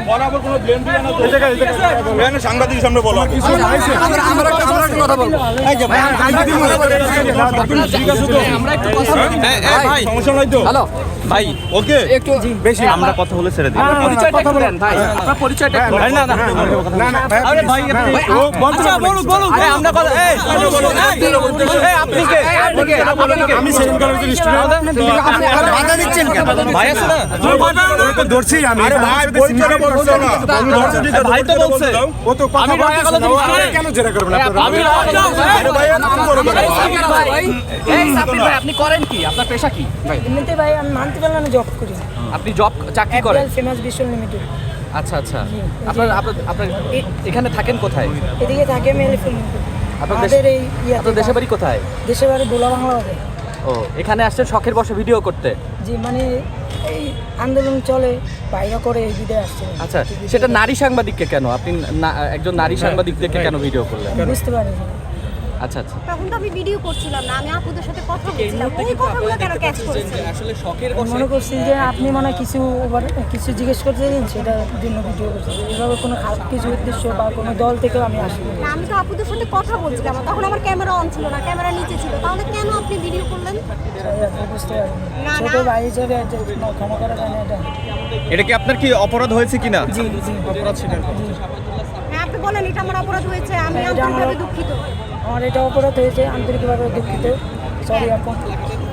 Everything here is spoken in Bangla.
বরাবর কোনো ব্লেম দিবে না তো এখানে সাংবাদিকের সামনে বলো আমরা একটা কথা বলবো। এই যে ভাই ঠিক আছে তো আমরা একটু কথা বলি। ভাই সমস্যা নাই তো হ্যালো ভাই, ওকে একটু বেশি আমরা কথা বলে ছেড়ে দিই। পরিচয়টা একটু দেন ভাই, আপনার পরিচয়টা একটু দেন। না আরে ভাই আচ্ছা বলুন বলুন। আরে আমরা কথা এই আপনি কে? আমি সেকেন্ড কলেজের স্টুডেন্ট আপনি বাধা দিচ্ছেন কেন? ভাই আছে না? তো ধরছি আমি আরে ভাই পরিচয়টা বলছো না ভাই তো বলছে ও তো কথা আমি ভাইয়া কথা বলছে দিচ্ছি। কেন জেরা করবেন আপনারা আমি আরে ভাই এত বড় কথা এই সাব্বির ভাই, আপনি করেন কি? আপনার পেশা কি ভাই? এমনিতে ভাই আমি মানতে পারলাম না, জব করি আপনি জব চাকরি করেন? Famous Biswal limited. আচ্ছা আচ্ছা। আপনার আপনার আপনার এখানে থাকেন কোথায়? এদিকে থাকে আমি এলিফেন্ট আপনার আমাদের এই আপনার দেশের বাড়ি কোথায়? দেশের বাড়ি বোলা বাংলা হবে। ও, এখানে আসছেন শখের বসে ভিডিও করতে? জি মানে এই আন্দোলন চলে বাইরে করে এই ভিডিও আসছে। আচ্ছা, সেটা নারী সাংবাদিককে কেন আপনি একজন নারী সাংবাদিকদেরকে কেন ভিডিও করলেন? বুঝতে পারি আচ্ছা আচ্ছা। তখন তো আমি ভিডিও করছিলাম না, আমি আপুদের সাথে কথা বলছিলাম। ওই কথাগুলো কেন ক্যাচ করেছেন? আসলে শখের মনে করছি যে আপনি মনে হয় কিছু জিজ্ঞেস করতে দিন, সেটা জন্য ভিডিও করছি। এভাবে কোনো খারাপ কিছু উদ্দেশ্য বা কোনো দল থেকেও আমি আসি না, আমি তো আপুদের সাথে কথা বলছিলাম, তখন আমার ক্যামেরা অন ছিল না, ক্যামেরা নিচে ছিল। তাহলে কেন আপনি ভিডিও করলেন? বুঝতে পারি না, ছোট না। ভাই হিসেবে ক্ষমা করা যায় না এটা। এটা কি আপনার কি অপরাধ হয়েছে কিনা? জি জি হ্যাঁ, আপনি বলেন এটা আমার অপরাধ হয়েছে, আমি এটা আমার- আন্তরিকভাবে দুঃখিত। আমার এটা অপরাধ হয়েছে, আন্তরিকভাবে দুঃখিত। সরি আপু।